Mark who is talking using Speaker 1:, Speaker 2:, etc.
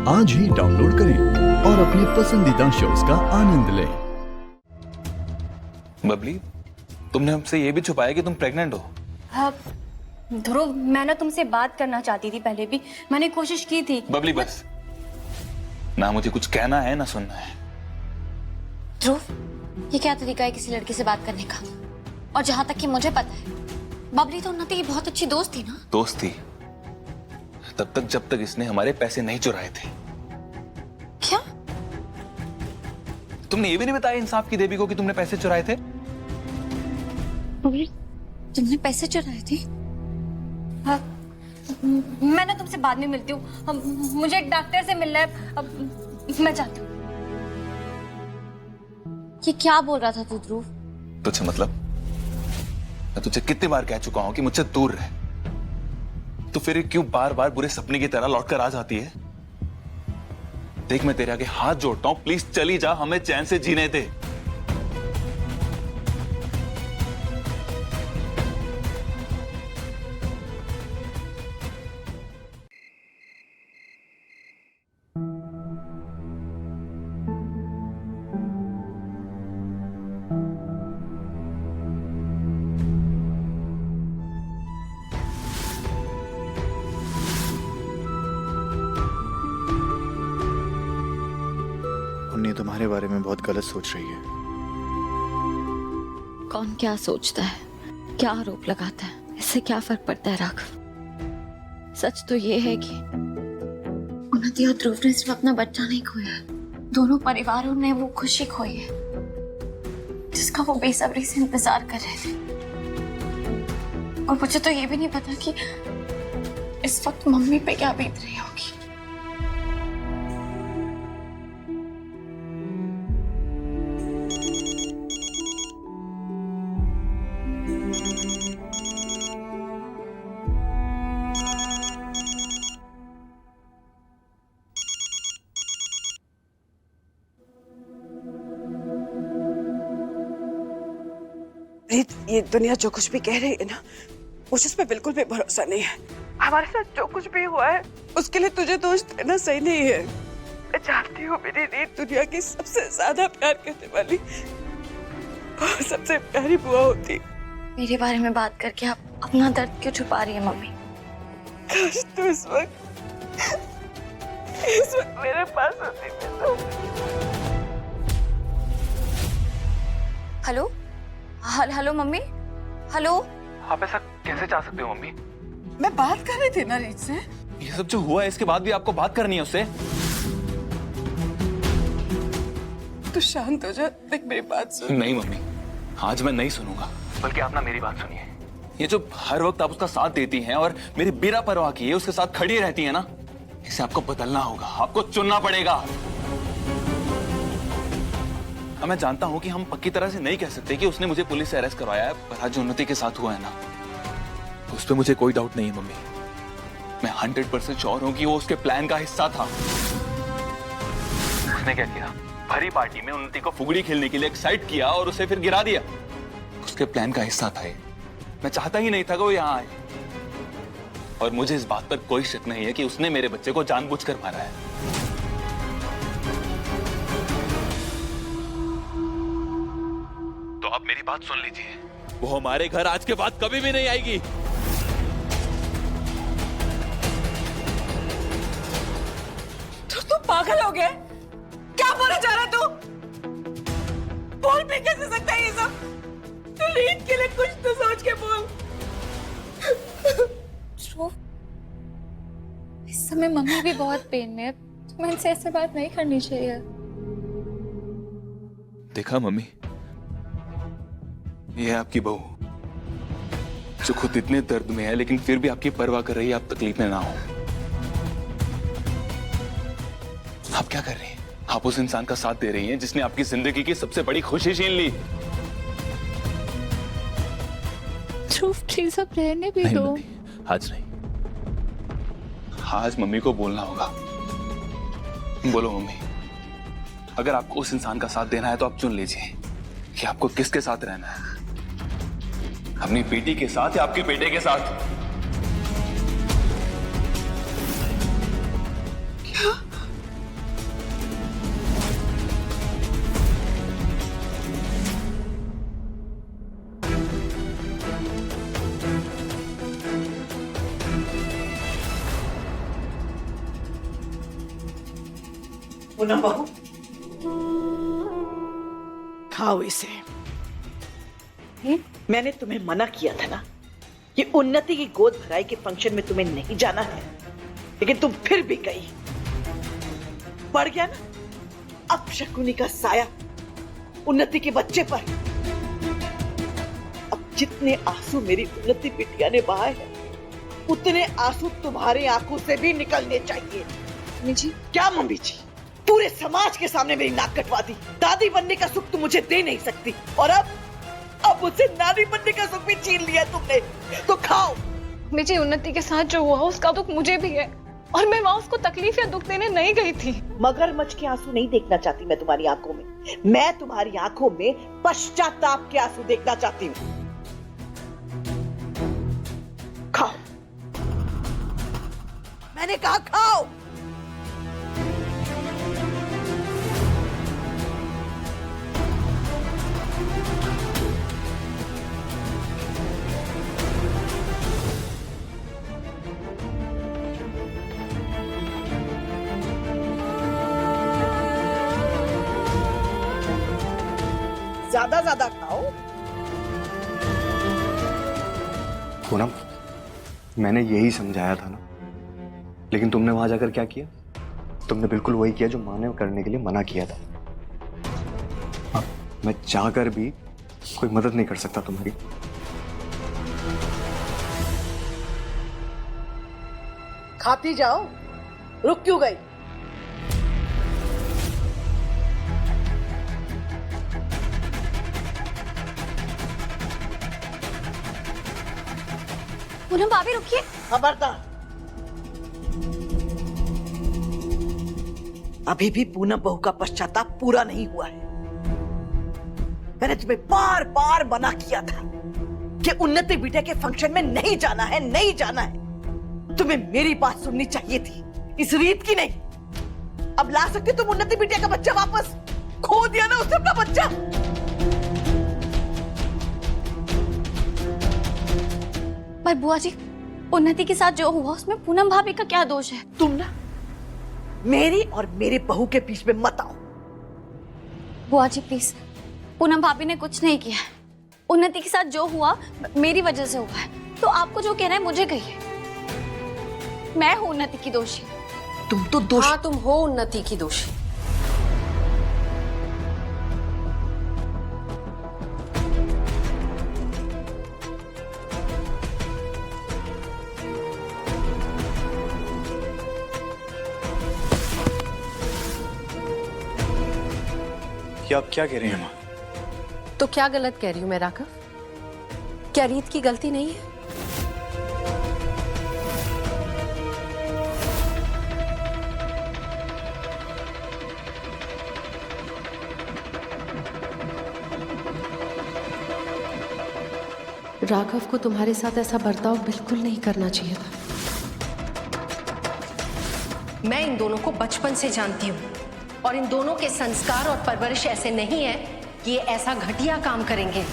Speaker 1: आज ही डाउनलोड करें और अपने पसंदीदा शोज का आनंद लें।
Speaker 2: बबली, तुमने हमसे ये भी छुपाया कि तुम प्रेग्नेंट हो।
Speaker 3: हाँ ध्रुव, मैं ना तुमसे बात करना चाहती थी, पहले भी मैंने कोशिश की थी।
Speaker 2: बबली बस, ना मुझे कुछ कहना है ना सुनना है।
Speaker 4: ध्रुव, ये क्या तरीका है किसी लड़की से बात करने का? और जहां तक कि मुझे पता है, बबली तो उन्नति की बहुत अच्छी दोस्त थी ना।
Speaker 2: दोस्त थी तब तक जब तक इसने हमारे पैसे नहीं चुराए थे।
Speaker 4: क्या?
Speaker 2: तुमने ये भी नहीं बताया इंसाफ की देवी को कि तुमने पैसे चुराए थे।
Speaker 4: बबली, तुमने पैसे चुराए थे?
Speaker 3: हाँ, मैं ना तुमसे बाद में मिलती हूँ, मुझे एक डॉक्टर से मिलना है, अब मैं जाती हूँ।
Speaker 4: ये क्या बोल रहा था तू ध्रुव?
Speaker 2: तुझे मतलब? मैं तुझे कितनी बार कह चुका हूं कि मुझसे दूर रह, तो फिर क्यों बार बार बुरे सपने की तरह लौटकर आ जाती है? देख, मैं तेरे आगे हाथ जोड़ता हूं, प्लीज चली जा, हमें चैन से जीने दे।
Speaker 5: उन्नी तुम्हारे बारे में बहुत गलत सोच रही है।
Speaker 4: कौन क्या सोचता है, क्या आरोप लगाता है, इससे क्या फर्क पड़ता है राघव? सच तो ये है कि उन्नति और ध्रुव ने सिर्फ अपना बच्चा नहीं खोया, दोनों परिवारों ने वो खुशी खोई है जिसका वो बेसब्री से इंतजार कर रहे थे। और मुझे तो ये भी नहीं पता कि इस वक्त मम्मी पे क्या बीत रही होगी।
Speaker 6: ये दुनिया जो कुछ भी कह रही है ना, मुझे उस पर बिल्कुल भी भरोसा नहीं है। हमारे साथ जो कुछ भी हुआ है उसके लिए तुझे दोष देना सही नहीं है। मैं चाहती हूँ मेरी रीत दुनिया की सबसे ज्यादा प्यार करने वाली और सबसे प्यारी बुआ होती।
Speaker 4: मेरे बारे में बात करके आप अपना दर्द क्यों छुपा रही है मम्मी?
Speaker 6: काश तू इस वक्त मेरे पास होती थी तो।
Speaker 4: Hello hello mummy, hello.
Speaker 2: आप ऐसा कैसे चाह सकते हो मम्मी?
Speaker 6: मैं बात कर रही थी ना रीत से।
Speaker 2: ये सब जो हुआ है इसके बाद भी आपको बात करनी है उससे?
Speaker 6: तू शांत हो जा, देख मेरी बात सुन।
Speaker 2: नहीं मम्मी, आज मैं नहीं सुनूंगा, बल्कि आप ना मेरी बात सुनिए। ये जो हर वक्त आप उसका साथ देती हैं और मेरी बिना परवाह किए उसके साथ खड़ी रहती हैं ना, इसे आपको बदलना होगा, आपको चुनना पड़ेगा। अब मैं जानता हूं कि हम पक्की तरह से नहीं कह सकते कि उसने मुझे पुलिस से अरेस्ट करवाया है, पर आज जो उन्नति के साथ हुआ है ना, उस पर मुझे कोई डाउट नहीं है मम्मी। मैं 100% श्योर हूं कि वो उसके प्लान का हिस्सा था। उसने क्या किया? भरी पार्टी में उन्नति को फुगड़ी खेलने के लिए एक्साइट किया और उसे फिर गिरा दिया। उसके प्लान का हिस्सा था ये। मैं चाहता ही नहीं था कि वो यहाँ आए। और मुझे इस बात पर कोई शक नहीं है कि उसने मेरे बच्चे को जानबूझकर मारा है। तो आप मेरी बात सुन लीजिए, वो हमारे घर आज के बाद कभी भी नहीं आएगी।
Speaker 6: तू पागल हो गया? क्या बोले जा रहा तू? बोल भी कैसे सकता है ये सब? तू रीत के लिए कुछ तो सोच के बोल।
Speaker 3: ध्रुव, इस समय मम्मी भी बहुत पेन में है, तुम्हें इनसे ऐसे बात नहीं करनी चाहिए।
Speaker 2: देखा मम्मी, ये है आपकी बहू जो खुद इतने दर्द में है लेकिन फिर भी आपकी परवाह कर रही है, आप तकलीफ में ना हो। आप क्या कर रही हैं? आप उस इंसान का साथ दे रही हैं जिसने आपकी जिंदगी की सबसे बड़ी खुशी छीन ली।
Speaker 3: ध्रुव प्लीज अब रहने भी दो।
Speaker 2: मम्मी, आज नहीं, आज मम्मी को बोलना होगा। बोलो मम्मी, अगर आपको उस इंसान का साथ देना है तो आप चुन लीजिए कि आपको किसके साथ रहना है, अपनी बेटी के साथ या आपके बेटे के साथ।
Speaker 7: पूनम बहू, खाओ इसे। मैंने तुम्हें मना किया था ना कि उन्नति की गोद भराई के फंक्शन में तुम्हें नहीं जाना है, लेकिन तुम फिर भी गई। बढ़ गया ना अब शकुनी का साया उन्नति के बच्चे पर। अब जितने आंसू मेरी उन्नति बिटिया ने बहाए हैं, उतने आंसू तुम्हारी आंखों से भी निकलने चाहिए।
Speaker 6: मम्मी जी,
Speaker 7: क्या मम्मी जी? पूरे समाज के सामने मेरी नाक कटवा दी। दादी बनने का सुख तुम मुझे दे नहीं सकती, और अब मुझसे नानी बनने का सुख भी छीन लिया तुमने। तो खाओ।
Speaker 8: मम्मी जी, उन्नति के साथ जो हुआ उसका दुख मुझे भी है, और मैं वहां उसको तकलीफ या दुख देने नहीं गई थी।
Speaker 7: मगरमच्छ के आंसू नहीं देखना चाहती मैं तुम्हारी आंखों में। मैं तुम्हारी आंखों में पश्चाताप के आंसू देखना चाहती हूँ। खाओ, मैंने कहा खाओ। ज्यादा ज्यादा खाओ।
Speaker 5: पूनम, मैंने यही समझाया था ना, लेकिन तुमने वहां जाकर क्या किया? तुमने बिल्कुल वही किया जो माँ ने करने के लिए मना किया था। हाँ, मैं चाहकर भी कोई मदद नहीं कर सकता तुम्हारी।
Speaker 7: खाती जाओ, रुक क्यों गई?
Speaker 3: पूनम भाभी रुकिए।
Speaker 7: खबरदार, अभी भी पूनम बहू का पश्चाताप पूरा नहीं हुआ है। मैंने तुम्हें बार बार मना किया था कि उन्नति बिटिया के फंक्शन में नहीं जाना है, नहीं जाना है। तुम्हें मेरी बात सुननी चाहिए थी, इस रीत की नहीं। अब ला सकती तुम उन्नति बिटिया का बच्चा वापस? खो दिया ना उसने अपना बच्चा।
Speaker 3: पर बुआ जी, उन्नति के साथ जो हुआ उसमें पूनम भाभी का क्या दोष है?
Speaker 7: तुम ना मेरी और मेरे बहू के बीच में मत आओ।
Speaker 3: बुआ जी प्लीज, पूनम भाभी ने कुछ नहीं किया है। उन्नति के साथ जो हुआ मेरी वजह से हुआ है, तो आपको जो कहना है मुझे कहिए। मैं हूं उन्नति की दोषी।
Speaker 7: तुम तो दोषी।
Speaker 9: हाँ, तुम हो उन्नति की दोषी।
Speaker 5: ये आप क्या कह रही हैं माँ?
Speaker 9: तो क्या गलत कह रही हूं मैं राघव? क्या रीत की गलती नहीं है? राघव को तुम्हारे साथ ऐसा बर्ताव बिल्कुल नहीं करना चाहिए था। मैं इन दोनों को बचपन से जानती हूँ, और इन दोनों के संस्कार और परवरिश ऐसे नहीं है कि ये ऐसा घटिया काम करेंगे।